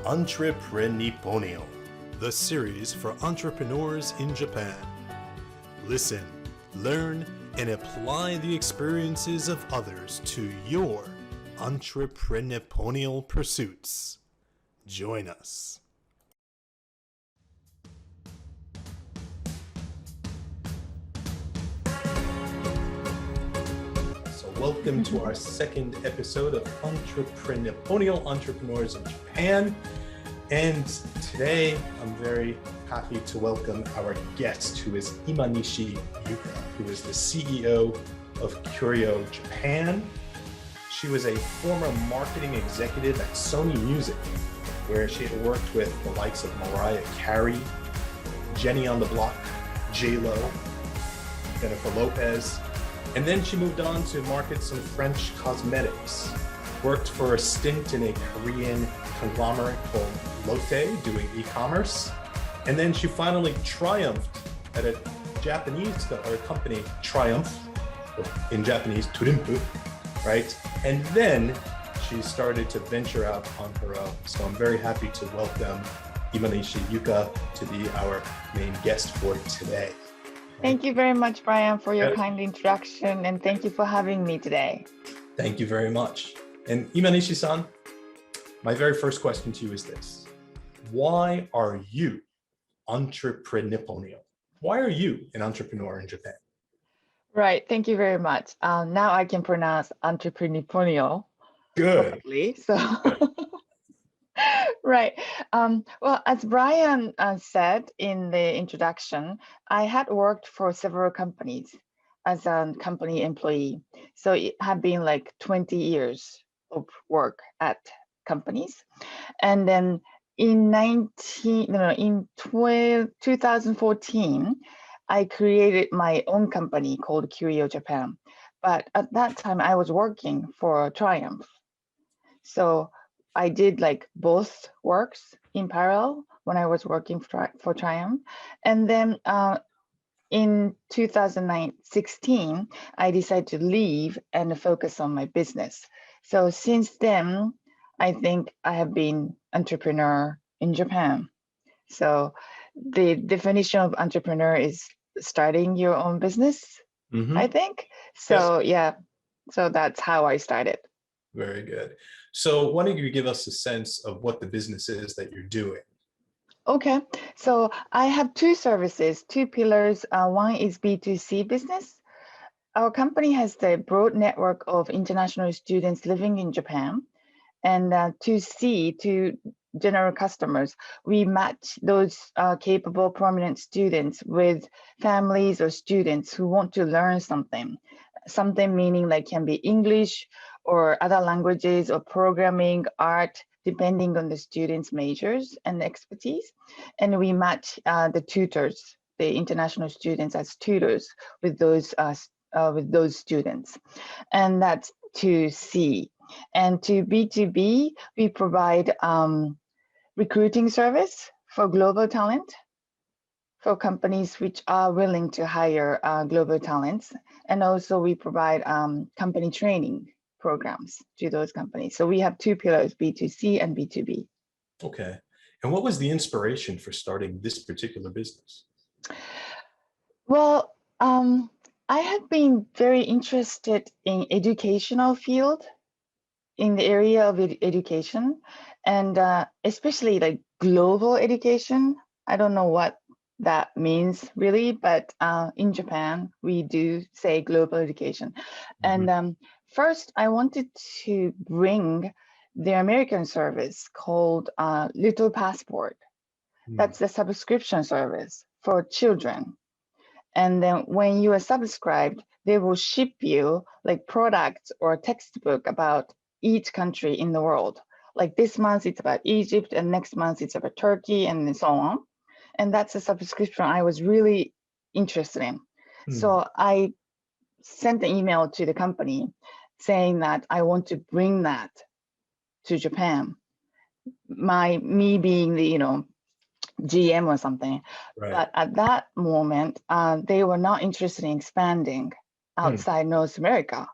ENTREPRENIPPONIAL, the series for entrepreneurs in Japan. Listen, learn, and apply the experiences of others to your entrepreniponial pursuits. Join us. So welcome to our second episode of Entrepreniponial Entrepreneurs in Japan. And today I'm very happy to welcome our guest, who is Imanishi Yuka, who is the CEO of Curio Japan. She was a former marketing executive at Sony Music, where she had worked with the likes of Mariah Carey, Jenny on the Block, J-Lo, Jennifer Lopez, and then she moved on to market some French cosmetics. Worked for a stint in a Korean conglomerate called Lotte, doing e-commerce. And then she finally triumphed at a Japanese company, Triumph, in Japanese, Turimpu, right? And then she started to venture out on her own. So I'm very happy to welcome Imanishi Yuka to be our main guest for today. Thank you very much, Brian, for your kind introduction, and thank you for having me today. Thank you very much. And Imanishi-san, my very first question to you is this. Why are you entrepreniponial? Why are you an entrepreneur in Japan? Right, thank you very much. Now I can pronounce entrepreniponial correctly. So, right. Well, as Brian said in the introduction, I had worked for several companies as a company employee. So it had been like 20 years of work at companies. And then in 2014, I created my own company called Curio Japan. But at that time, I was working for Triumph. So I did like both works in parallel when I was working for Triumph. And then in 2016, I decided to leave and focus on my business. So since then, I think I have been entrepreneur in Japan. So the definition of entrepreneur is starting your own business, I think. So yeah, so that's how I started. Very good. So why don't you give us a sense of what the business is that you're doing? Okay, so I have two services, two pillars. One is B2C business. Our company has the broad network of international students living in Japan. And to general customers, we match those capable, prominent students with families or students who want to learn something. Something meaning like can be English or other languages or programming, art, depending on the students' majors and expertise. And we match the tutors, the international students as tutors with those students. And that's to C. And to B2B, we provide recruiting service for global talent for companies which are willing to hire global talents. And also we provide company training programs to those companies. So we have two pillars, B2C and B2B. Okay. And what was the inspiration for starting this particular business? Well, I have been very interested in educational field, in the area of education, and especially like global education. I don't know what that means really, but in Japan, we do say global education. And first, I wanted to bring the American service called Little Passport. That's the subscription service for children. And then when you are subscribed, they will ship you like products or textbook about each country in the world. Like this month it's about Egypt, and next month it's about Turkey, and so on. And that's a subscription I was really interested in. So I sent an email to the company saying that I want to bring that to Japan. Me being the GM or something. Right. But at that moment, they were not interested in expanding outside North America.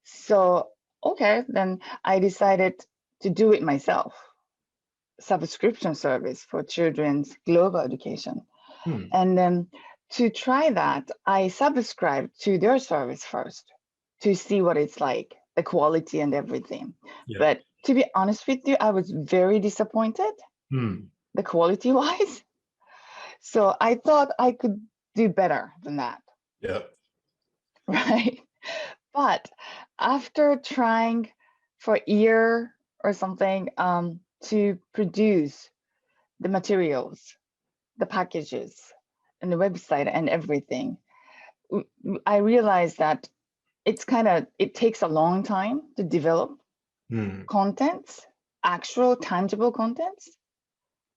So, okay, then I decided to do it myself. subscription service for children's global education. Hmm. And then to try that, I subscribed to their service first to see what it's like, the quality and everything. Yeah. But to be honest with you, I was very disappointed, Hmm. the quality wise. So I thought I could do better than that, Yeah. right? But after trying for a year or something to produce the materials, the packages, and the website and everything, I realized that it takes a long time to develop Hmm. contents, actual tangible contents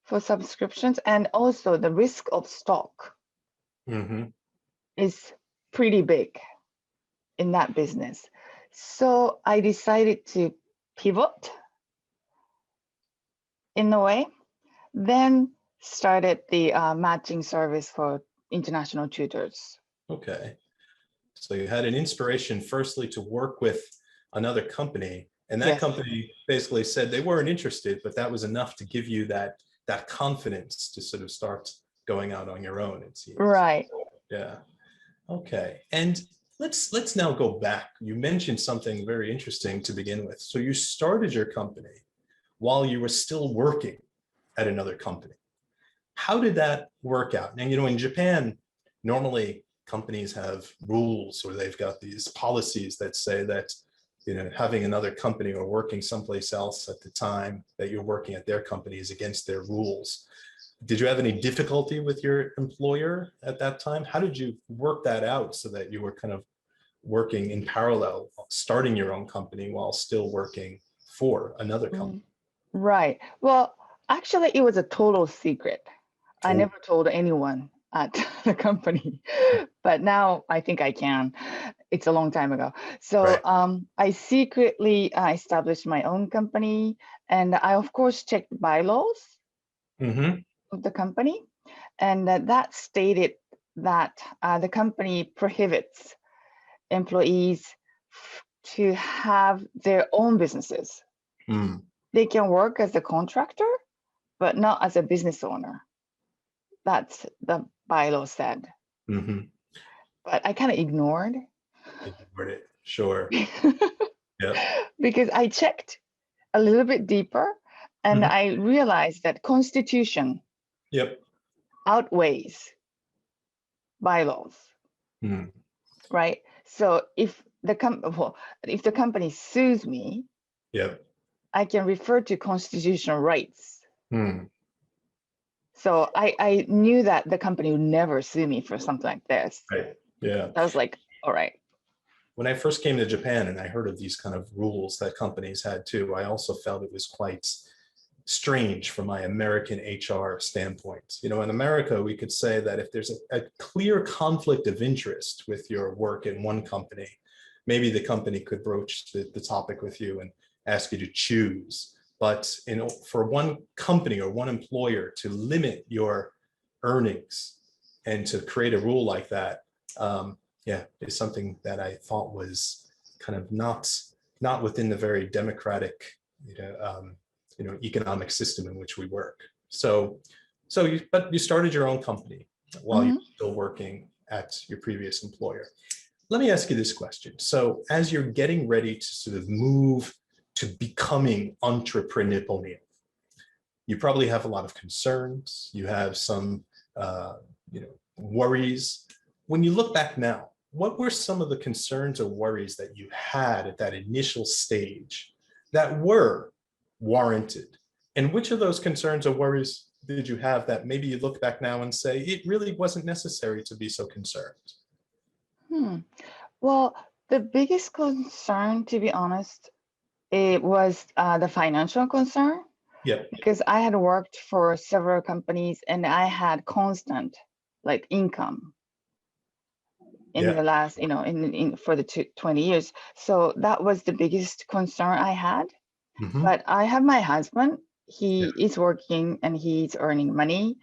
for subscriptions, and also the risk of stock Mm-hmm. is pretty big in that business. So I decided to pivot in a way, then started the matching service for international tutors. Okay. So you had an inspiration, firstly, to work with another company, and that Yes, company basically said they weren't interested, but that was enough to give you that confidence to sort of start going out on your own, it seems. right. Yeah. Okay. And let's now go back. You mentioned something very interesting to begin with. So you started your company while you were still working at another company. How did that work out? And in Japan, normally companies have rules or they've got these policies that say that having another company or working someplace else at the time that you're working at their company is against their rules. Did you have any difficulty with your employer at that time? How did you work that out so that you were kind of working in parallel, starting your own company while still working for another company? Right. Well, actually, it was a total secret. I Oh, never told anyone at the company, but now I think I can. It's a long time ago. So right. I secretly established my own company, and I of course checked bylaws Mm-hmm. of the company, and that stated that the company prohibits employees to have their own businesses. Mm. They can work as a contractor, but not as a business owner. That's the bylaw said. Mm-hmm. But I kind of ignored Ignored it. Sure. Yeah. because I checked a little bit deeper and Mm-hmm. I realized that constitution Yep. outweighs bylaws, Mm. right? So if the company sues me, Yep. I can refer to constitutional rights. Mm. So I knew that the company would never sue me for something like this. Right. Yeah. I was like, all right. When I first came to Japan and I heard of these kind of rules that companies had too, I also felt it was quite strange from my American HR standpoint. In America, we could say that if there's a clear conflict of interest with your work in one company, maybe the company could broach the topic with you and ask you to choose. But for one company or one employer to limit your earnings and to create a rule like that, yeah, is something that I thought was kind of not within the very democratic, economic system in which we work. But you started your own company while you're Mhm. still working at your previous employer. Let me ask you this question. So as you're getting ready to sort of move to becoming entrepreneur, you probably have a lot of concerns. You have some, worries. When you look back now, what were some of the concerns or worries that you had at that initial stage that were warranted? And which of those concerns or worries did you have that maybe you look back now and say it really wasn't necessary to be so concerned? Hmm. Well, the biggest concern, to be honest, it was the financial concern Yeah, because I had worked for several companies and I had constant like income in yeah. the last, in for the 20 years. So that was the biggest concern I had. Mm-hmm. But I have my husband. Yeah, He is working and he's earning money.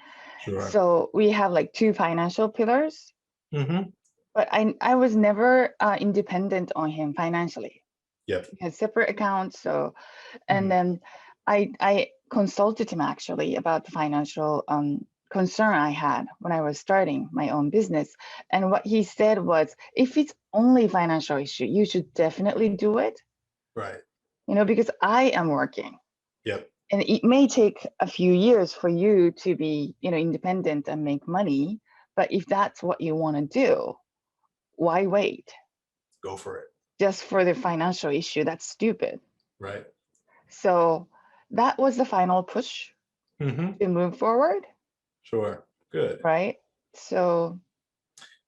sure. So we have like two financial pillars. Mm-hmm. But I was never independent on him financially. Yep. We had separate accounts. So and Mm-hmm. then I consulted him actually about the financial concern I had when I was starting my own business. And what he said was, if it's only financial issue, you should definitely do it. Right. Because I am working. Yep. And it may take a few years for you to be, independent and make money. But if that's what you want to do, why wait? Go for it. Just for the financial issue, that's stupid. Right. So that was the final push to move forward. Sure. Good. Right. So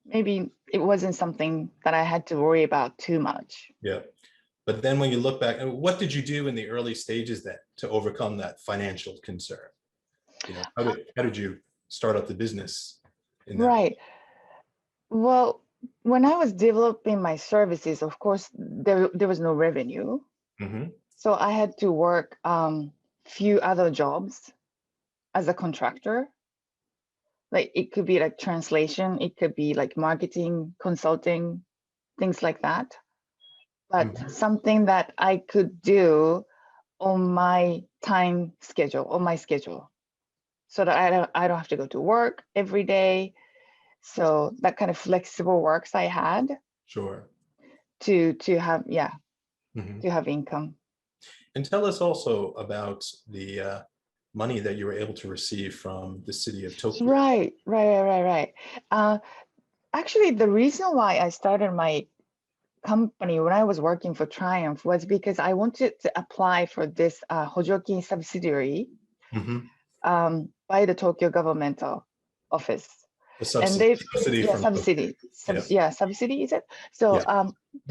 maybe it wasn't something that I had to worry about too much. Yeah. But then when you look back, what did you do in the early stages then to overcome that financial concern? How did you start up the business in that? Right. Well, when I was developing my services, of course, there was no revenue. So I had to work few other jobs as a contractor. Like it could be like translation, it could be like marketing, consulting, things like that. But something that I could do on my time schedule, on my schedule, so that I don't have to go to work every day. So that kind of flexible works I had. Sure. To have to have income. And tell us also about the money that you were able to receive from the city of Tokyo. Right. Actually, the reason why I started my company when I was working for Triumph was because I wanted to apply for this Hojoki subsidiary by the Tokyo governmental office. A subsidy, and they subsidy from subsidy is it? So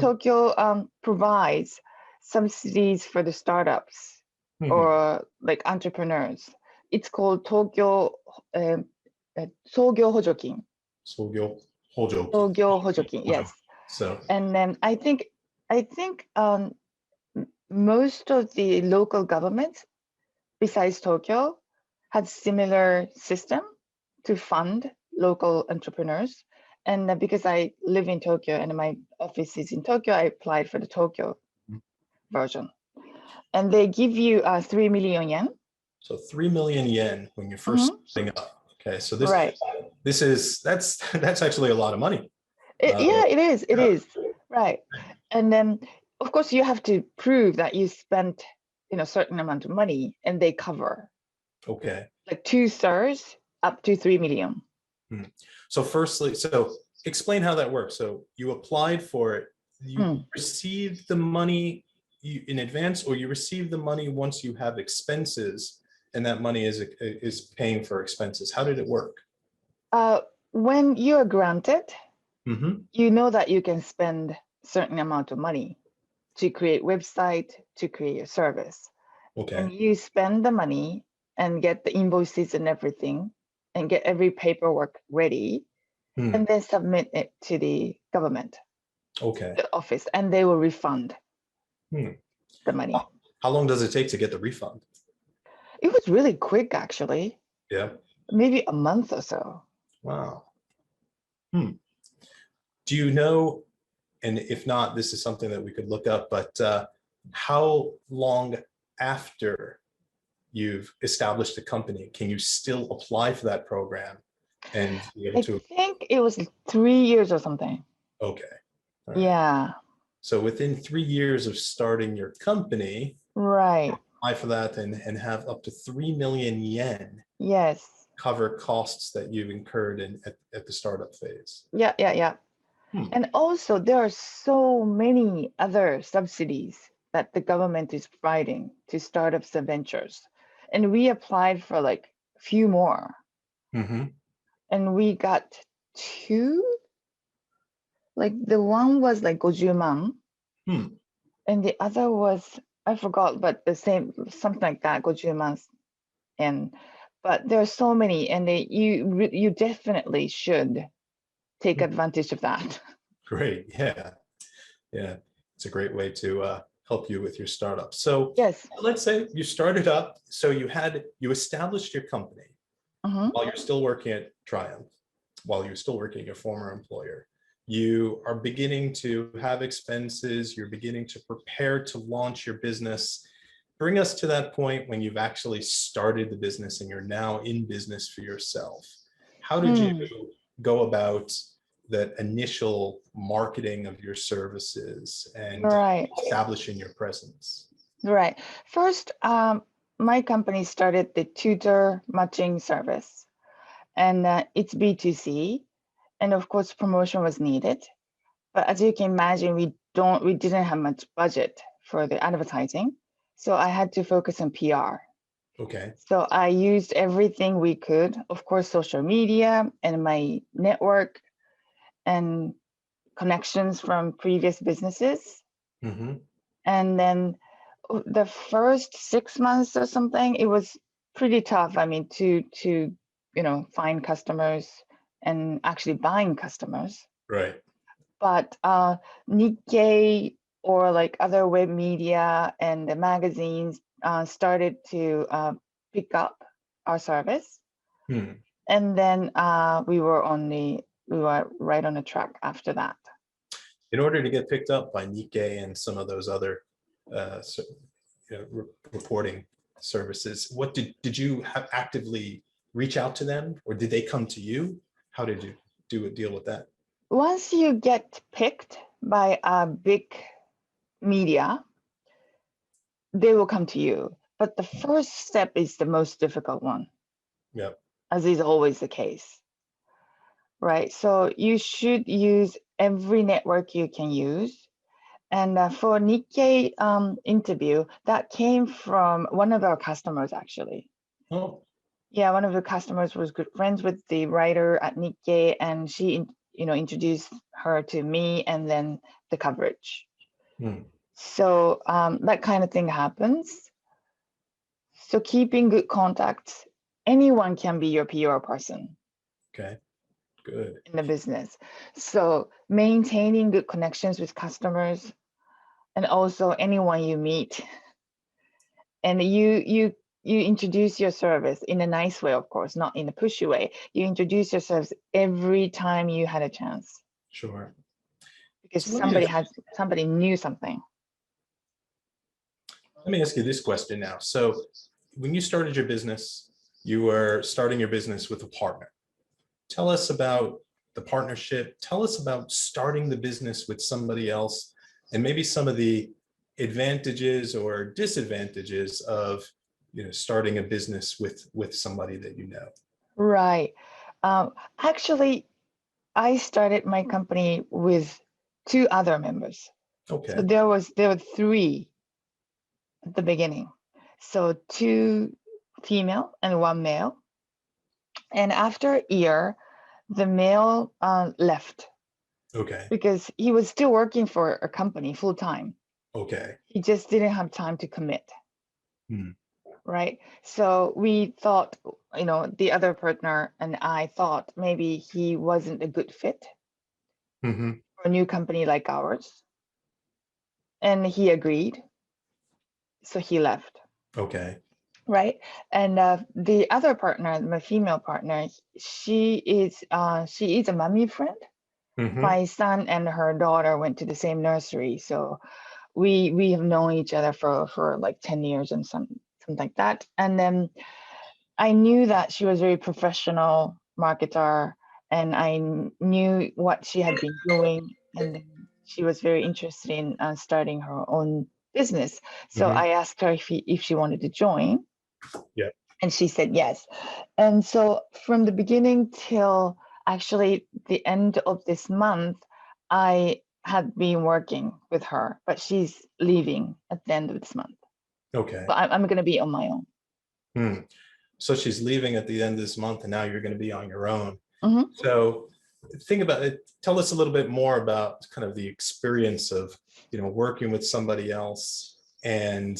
Tokyo provides subsidies for the startups or like entrepreneurs. It's called Tokyo Sogyo Hojokin. Sogyo Hojokin. Sogyo Hojokin, yes. So and then I think most of the local governments besides Tokyo had similar system to fund local entrepreneurs. And because I live in Tokyo and my office is in Tokyo, I applied for the Tokyo version. And they give you 3 million yen. So 3 million yen when you're first starting up. Okay, so that's actually a lot of money. It is. Right. And then of course you have to prove that you spent a certain amount of money and they cover. Okay. Like 2/3 up to 3 million. So firstly, explain how that works. So you applied for it, you received the money in advance, or you receive the money once you have expenses, and that money is paying for expenses. How did it work? When you are granted, you know that you can spend certain amount of money to create website, to create a service. Okay. And you spend the money and get the invoices and everything and get every paperwork ready and then submit it to the government, the office, and they will refund the money. How long does it take to get the refund? It was really quick, actually. Yeah. Maybe a month or so. Wow. Do you know, and if not, this is something that we could look up, but how long after you've established a company can you still apply for that program and be able to? I think it was 3 years or something. Okay. Right. Yeah. So within 3 years of starting your company, right, apply for that and have up to 3 million yen. Yes. Cover costs that you've incurred at the startup phase. Yeah. And also there are so many other subsidies that the government is providing to startups and ventures. And we applied for like a few more. And we got 2. Like the one was like 50,000. And the other was, I forgot, but the same, something like that, 50,000. But there are so many, and you definitely should take advantage of that. Great, yeah. It's a great way to help you with your startup. So yes, let's say you started up, so you established your company while you're still working at Triumph, while you're still working at your former employer. You are beginning to have expenses, you're beginning to prepare to launch your business. bring us to that point when you've actually started the business and you're now in business for yourself. How did you go about that initial marketing of your services and Right. establishing your presence? Right. First, my company started the tutor matching service, and it's B2C, and of course, promotion was needed. But as you can imagine, we didn't have much budget for the advertising, so I had to focus on PR. Okay. So I used everything we could, of course, social media and my network and connections from previous businesses. Mm-hmm. And then the first 6 months or something, it was pretty tough. I mean, to find customers and actually buying customers. Right. But Nikkei or like other web media and the magazines started to pick up our service, and then we were right on the track after that. In order to get picked up by Nikkei and some of those other reporting services, what did you have actively reach out to them, or did they come to you? How did you deal with that? Once you get picked by a big media, they will come to you. But the first step is the most difficult one. Yep. As is always the case. Right. So you should use every network you can use. And for Nikkei interview, that came from one of our customers, actually. Oh. Yeah, one of the customers was good friends with the writer at Nikkei, and she, introduced her to me, and then the coverage. So that kind of thing happens. So keeping good contacts, anyone can be your PR person. Okay, good. In the business. So maintaining good connections with customers and also anyone you meet, and you introduce your service in a nice way, of course, not in a pushy way. You introduce your service every time you had a chance. Sure. Because So somebody knew something. Let me ask you this question now. So when you started your business, you were starting your business with a partner. Tell us about the partnership. Tell us about starting the business with somebody else, and maybe some of the advantages or disadvantages of starting a business with somebody that you know. Right. Actually, I started my company with 2 other members. Okay. So there were 3 at the beginning. So 2 female and 1 male. And after a year, the male left. Okay. Because he was still working for a company full time. Okay. He just didn't have time to commit. Right. So we thought, the other partner and I thought maybe he wasn't a good fit for a new company like ours. And he agreed. So he left. Okay. Right. And the other partner, my female partner, she is a mommy friend. My son and her daughter went to the same nursery, so we have known each other for like 10 years and something like that. And then I knew that she was a very professional marketer, and I knew what she had been doing, and she was very interested in starting her own business. So I asked her if she wanted to join. Yeah. And she said yes. And so from the beginning till actually the end of this month, I had been working with her, but she's leaving at the end of this month. Okay. But I'm going to be on my own. So she's leaving at the end of this month, and now you're going to be on your own. So think about it. Tell us a little bit more about kind of the experience of, working with somebody else, and,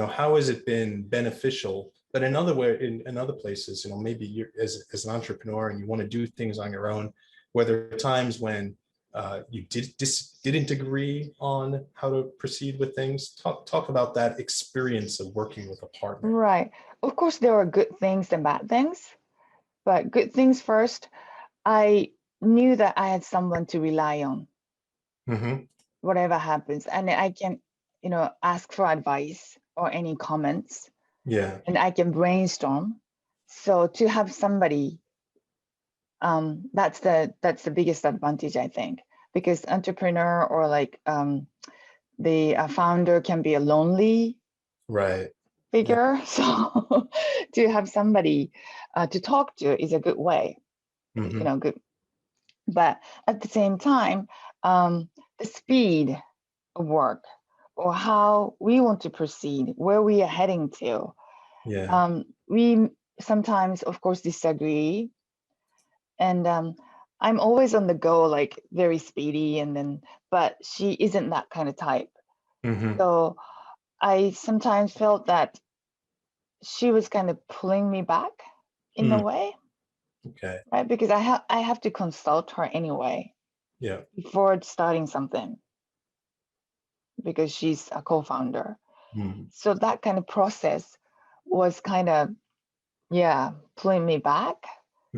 how has it been beneficial? But in other places, maybe you're as an entrepreneur and you want to do things on your own, were there times when you didn't agree on how to proceed with things? Talk about that experience of working with a partner. Right. Of course, there are good things and bad things, but good things first. I knew that I had someone to rely on, whatever happens, and I can, ask for advice. or any comments, Yeah. and I can brainstorm. So to have somebody, that's the biggest advantage, I think, because entrepreneur or like the founder can be a lonely Right. Yeah. figure. So to have somebody to talk to is a good way, Hmm. good. But at the same time, the speed of work or how we want to proceed, where we are heading to, Yeah. we sometimes, of course, disagree. And I'm always on the go, like very speedy, but she isn't that kind of type. Hmm. So I sometimes felt that she was kind of pulling me back in a Mm. way, Okay. right? Because I have to consult her anyway Yeah. before starting something because she's a co-founder. Mm. So that kind of process was kind of, yeah, pulling me back.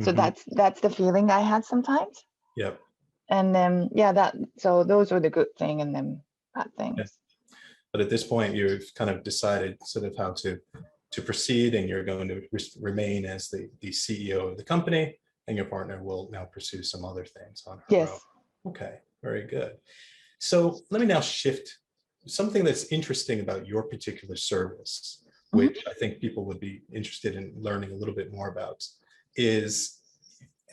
So Hmm. that's the feeling I had sometimes. Yep. And then so those were the good thing and then bad Yeah. things. But at this point, you've kind of decided sort of how to proceed, and you're going to remain as the CEO of the company, and your partner will now pursue some other things on her own. Yes. Okay, very good. So let me now shift something that's interesting about your particular service, Mhm. which I think people would be interested in learning a little bit more about, is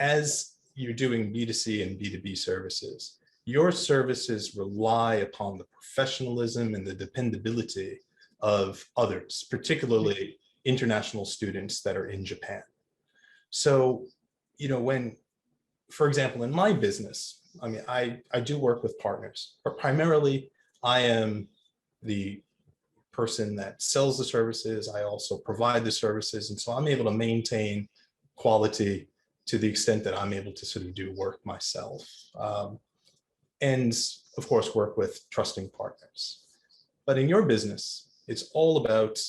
as you're doing B2C and B2B services, your services rely upon the professionalism and the dependability of others, particularly international students that are in Japan. So, when, for example, in my business, I mean, I do work with partners, but primarily I am the person that sells the services. I also provide the services. And so I'm able to maintain quality to the extent that I'm able to sort of do work myself. And of course, work with trusting partners. But in your business, it's all about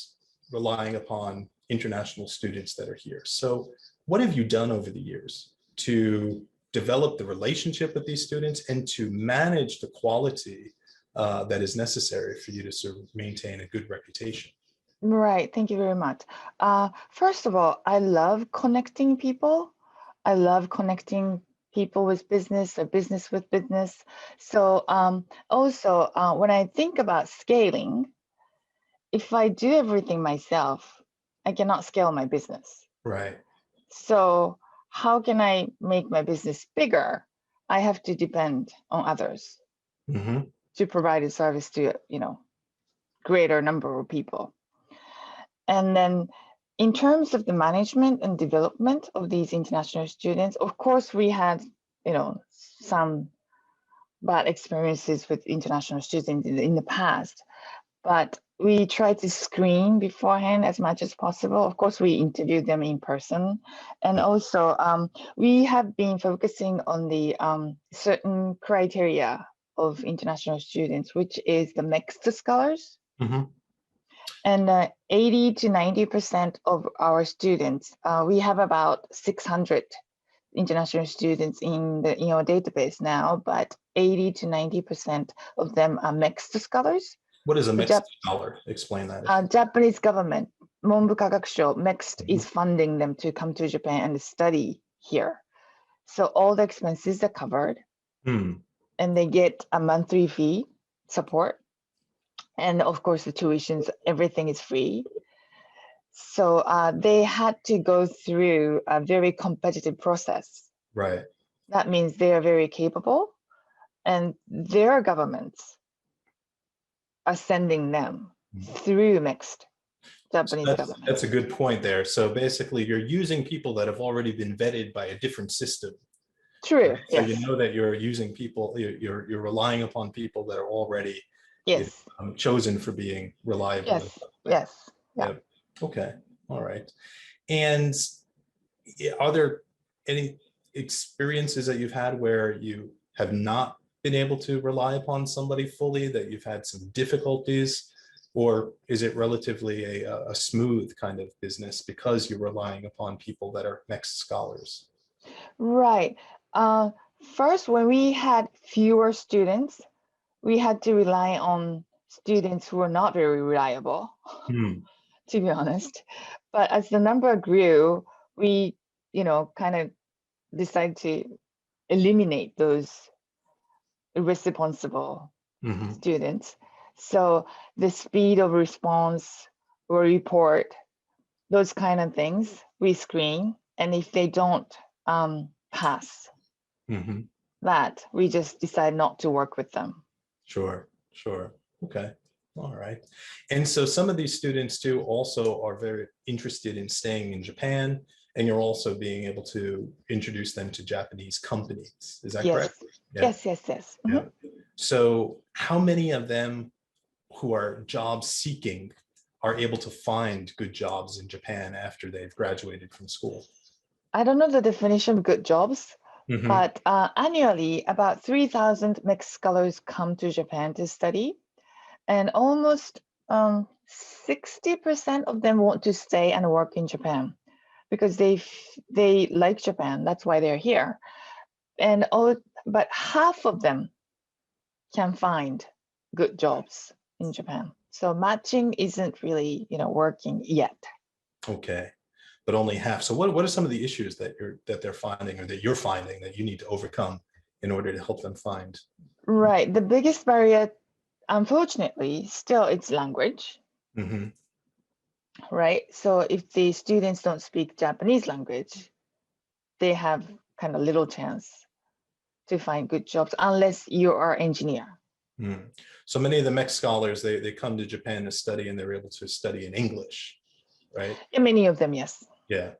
relying upon international students that are here. So what have you done over the years to develop the relationship with these students and to manage the quality that is necessary for you to sort of maintain a good reputation? Right. Thank you very much. First of all, I love connecting people. I love connecting people with business or business with business. So also, when I think about scaling, if I do everything myself, I cannot scale my business. Right. So how can I make my business bigger? I have to depend on others Mm-hmm. to provide a service to, greater number of people. And then in terms of the management and development of these international students, of course, we had, some bad experiences with international students in the past, but we try to screen beforehand as much as possible. Of course, we interview them in person. And also, we have been focusing on the certain criteria of international students, which is the mixed scholars. Mm-hmm. And 80 to 90% of our students, we have about 600 international students in the database now, but 80 to 90% of them are mixed scholars. What is a The mixed scholar? Explain that. Japanese government, Monbu Kagakusho, mixed Mhm. is funding them to come to Japan and study here. So all the expenses are covered Hmm. and they get a monthly fee support. And of course, the tuitions, everything is free. So they had to go through a very competitive process. Right. That means they are very capable, and their governments are sending them Mhm. through mixed So Japanese that's government. that's a good point there. So basically, you're using people that have already been vetted by a different system. True. Right? So you Yes. know that you're using people, you're relying upon people that are already Yes. chosen for being reliable and Yes. trustworthy. Yes. Yeah. Yeah. Okay. All right. And are there any experiences that you've had where you have not been able to rely upon somebody fully, that you've had some difficulties, or is it relatively a smooth kind of business because you're relying upon people that are mixed scholars? Right. First, when we had fewer students, we had to rely on students who were not very reliable, Hmm. to be honest. But as the number grew, we, kind of decided to eliminate those irresponsible Hmm. students. So the speed of response or report, those kind of things, we screen. And if they don't pass Hmm. that, we just decide not to work with them. Sure, sure. Okay. All right. And so some of these students too also are very interested in staying in Japan, and you're also being able to introduce them to Japanese companies. Is that Yes, correct? Yeah. yes, yes, yes. Yeah. So how many of them who are job seeking are able to find good jobs in Japan after they've graduated from school? I don't know the definition of good jobs, Hmm. but annually about 3,000 mech scholars come to Japan to study, and almost 60% of them want to stay and work in Japan because they like Japan. That's why they're here. And but half of them can find good jobs in Japan. So matching isn't really, working yet. Okay. But only half. So what are some of the issues that they're finding or that you're finding that you need to overcome in order to help them find? Right. The biggest barrier, unfortunately, still it's language, Hmm. right? So if the students don't speak Japanese language, they have kind of little chance to find good jobs unless you are engineer. Mm. So many of the mech scholars, they come to Japan to study and they're able to study in English, right? And many of them, yes. Yeah.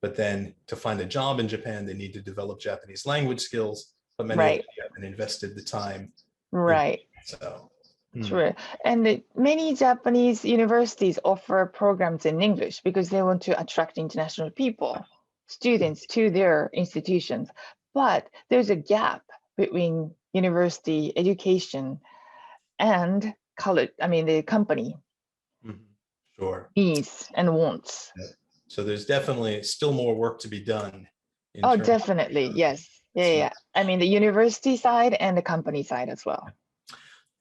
But then to find a job in Japan, they need to develop Japanese language skills, but many of them Right. haven't invested the time in Right. so. Sure. And many Japanese universities offer programs in English because they want to attract international people, students to their institutions. But there's a gap between university education and college, the company Mhm. Sure. needs and wants. Yeah. So there's definitely still more work to be done in Oh, terms definitely. of Yes. Yeah, yeah, some. yeah. The university side and the company side as well.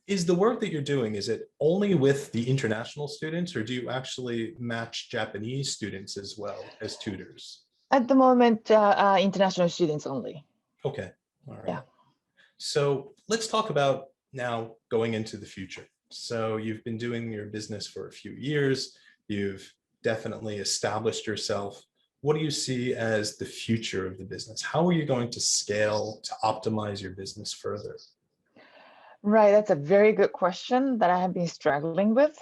Is the work that you're doing, is it only with the international students, or do you actually match Japanese students as well as tutors? At the moment, international students only. Okay, all Yeah. right. So let's talk about now going into the future. So you've been doing your business for a few years. You've definitely established yourself. What do you see as the future of the business? How are you going to scale to optimize your business further? Right, that's a very good question that I have been struggling with.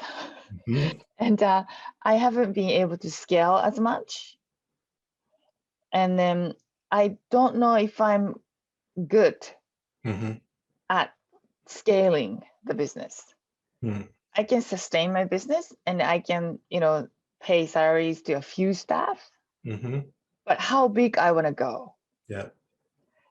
Mhm. And I haven't been able to scale as much. And then I don't know if I'm good Mhm. at scaling the business. Mhm. I can sustain my business and I can, pay salaries to a few staff, Mhm. but how big I want to go, Yeah.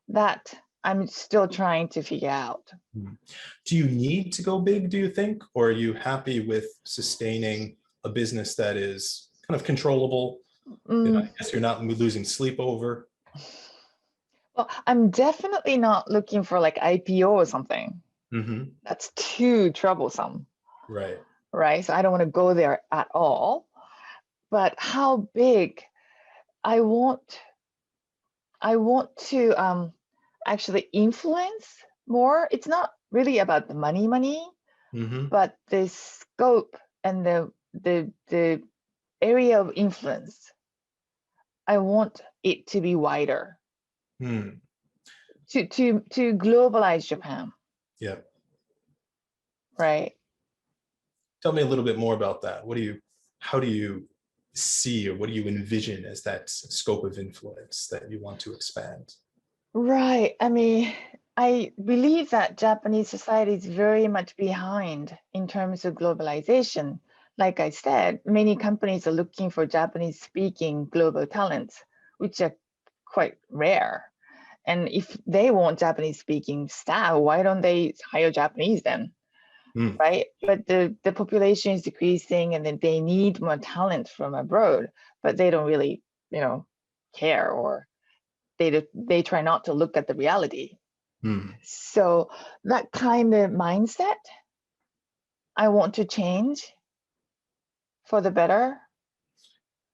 that I'm still trying to figure out. Mhm. Do you need to go big, do you think? Or are you happy with sustaining a business that is kind of controllable? I Mm, guess you're not losing sleep over. well, I'm definitely not looking for like IPO or something. Hmm. That's too troublesome, Right. right? So I don't want to go there at all. But how big? I want I want to actually influence more. It's not really about the money, Hmm. but the scope and the area of influence. I want it to be wider Hmm. to globalize Japan, Yeah. right? Tell me a little bit more about that. How do you see, or what do you envision as that scope of influence that you want to expand? Right. I believe that Japanese society is very much behind in terms of globalization. Like I said, many companies are looking for Japanese speaking global talents, which are quite rare. And if they want Japanese speaking staff, why don't they hire Japanese then? Hmm. Right? But the population is decreasing and then they need more talent from abroad, but they don't really, care, or they try not to look at the reality. Hmm. So that kind of mindset, I want to change for the better.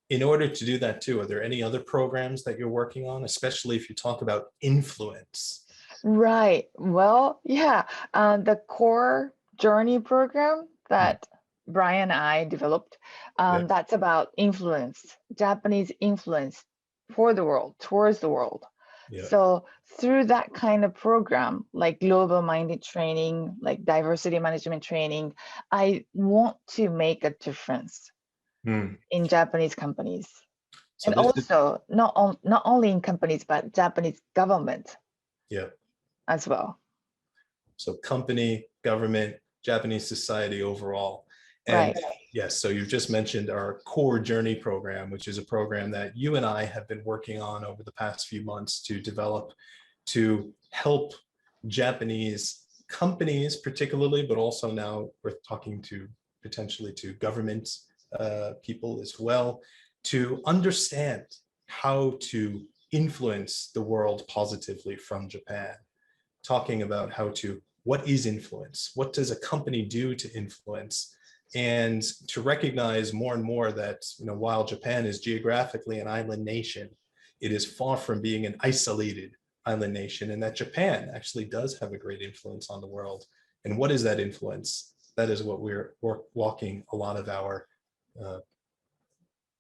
In order to do that too, are there any other programs that you're working on, especially if you talk about influence? Right. Well, yeah. The core journey program that Brian and I developed, Yeah, that's about influence, Japanese influence for the world, towards the world. yeah. So through that kind of program, like global minded training, like diversity management training, I want to make a difference Hmm. in Japanese companies. So And this is, also not only in companies, but Japanese government yeah. as well. So company, government, Japanese society overall. And Right. yes, so you've just mentioned our core journey program, which is a program that you and I have been working on over the past few months to develop to help Japanese companies particularly, but also now we're talking to potentially to government people as well, to understand how to influence the world positively from Japan, talking about how to, what is influence? What does a company do to influence? And to recognize more and more that, while Japan is geographically an island nation, it is far from being an isolated island nation, and that Japan actually does have a great influence on the world. And what is that influence? That is what we're walking a lot of our uh,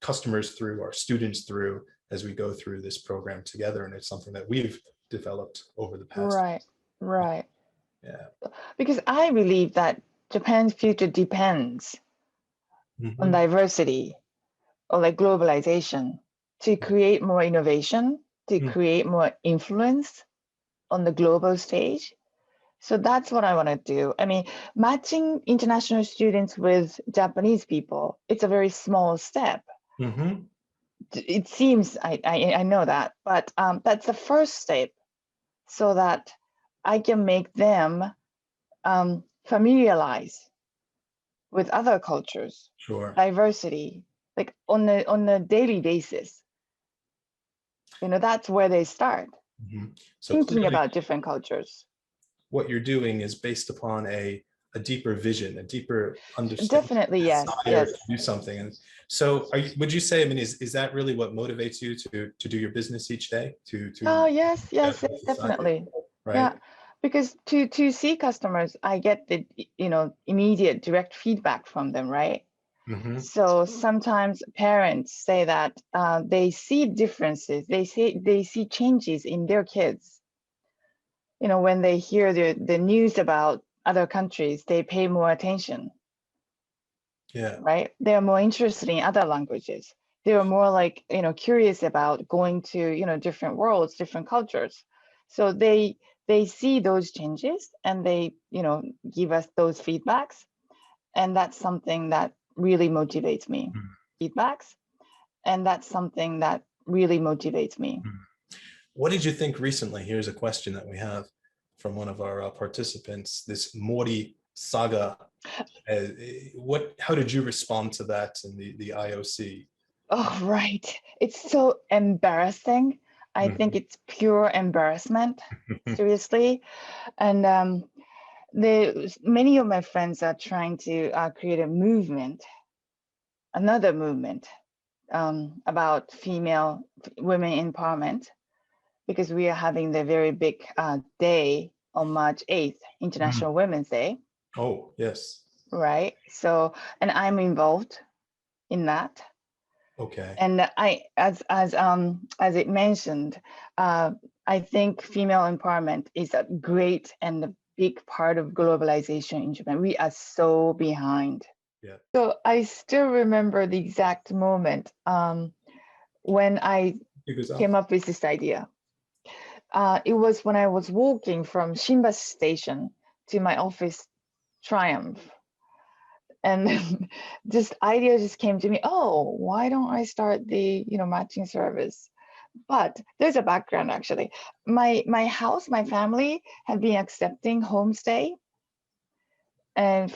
customers through, our students through, as we go through this program together. And it's something that we've developed over the past. Right. Right. Yeah. Because I believe that Japan's future depends on Mm-hmm. diversity or like globalization to create more innovation, to Mm. create more influence on the global stage. So that's what I want to do. I mean, matching international students with Japanese people, it's a very small step. Mm-hmm. It seems, I know that, but that's the first step so that I can make them familiarize with other cultures, Sure. diversity, like on a daily basis. That's where they start Mm-hmm. So thinking clearly, about different cultures. what you're doing is based upon a deeper vision, a deeper understanding, Definitely, yes, desire yes. to do something. And so, would you say? I mean, is that really what motivates you to do your business each day? To Oh, yes, yes, Japanese yes, society, definitely. right? Yeah, because to see customers, I get the immediate direct feedback from them, right? Mm-hmm. So sometimes parents say that they see differences, they see changes in their kids. When they hear the news about other countries, they pay more attention, Yeah. right? They're more interested in other languages. They're more like, curious about going to, different worlds, different cultures. So they see those changes and they, give us those feedbacks. And that's something that really motivates me. Feedbacks. And that's something that really motivates me. Mm-hmm. What did you think recently? Here's a question that we have from one of our participants. This Mori Saga. How did you respond to that in the IOC? Oh, right. It's so embarrassing. I think Mhm. it's pure embarrassment, seriously. And many of my friends are trying to create a movement, another movement about women empowerment, because we are having the very big day on March 8th, Mm. International Women's Day, Oh, yes. right? So, and I'm involved in that. Okay. And as it mentioned, uh, I think female empowerment is a great and a big part of globalization in Japan. We are so behind. Yeah. So I still remember the exact moment when I Figures out. came up with this idea. It was when I was walking from Shinbashi Station to my office Triumph. And this idea just came to me, oh, why don't I start the matching service? But there's a background actually. My house, my family had been accepting homestay and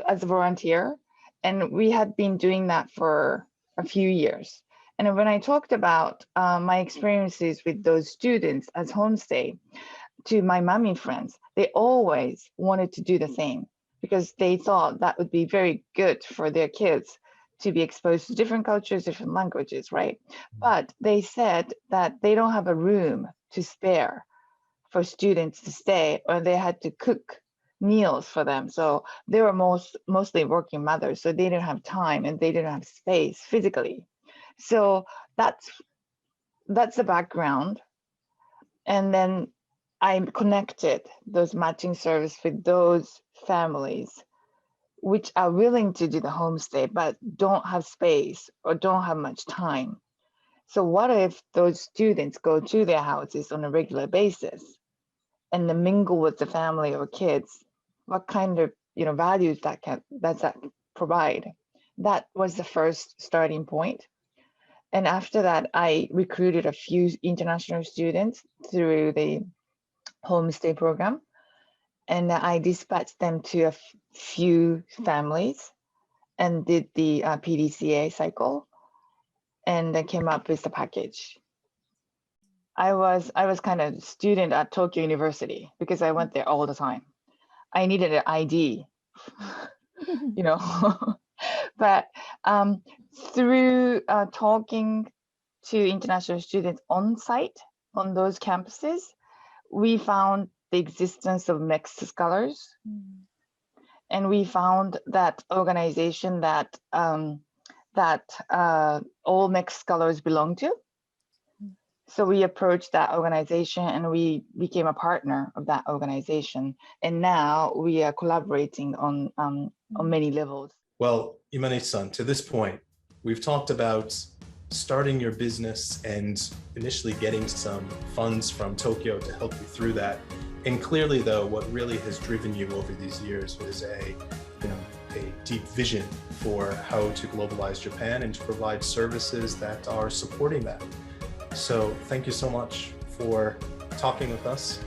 as a volunteer, and we had been doing that for a few years. And when I talked about my experiences with those students as homestay to my mommy friends, they always wanted to do the same. because they thought that would be very good for their kids to be exposed to different cultures, different languages, right? But they said that they don't have a room to spare for students to stay, or they had to cook meals for them. So they were mostly working mothers, so they didn't have time and they didn't have space physically. So that's the background. And then I connected those matching service with those families which are willing to do the homestay but don't have space or don't have much time. So what if those students go to their houses on a regular basis and then mingle with the family or kids? What kind of values that provide? That was the first starting point. And after that, I recruited a few international students through the homestay program, and I dispatched them to a few families and did the PDCA cycle, and then came up with the package. I was kind of student at Tokyo University because I went there all the time. I needed an ID, but through talking to international students on site on those campuses, we found the existence of mixed scholars, and we found that organization that all mixed scholars belong to. So we approached that organization and we became a partner of that organization. And now we are collaborating on many levels. Well, Imane-san, to this point, we've talked about starting your business and initially getting some funds from Tokyo to help you through that. And clearly, though, what really has driven you over these years was a deep vision for how to globalize Japan and to provide services that are supporting that. So thank you so much for talking with us.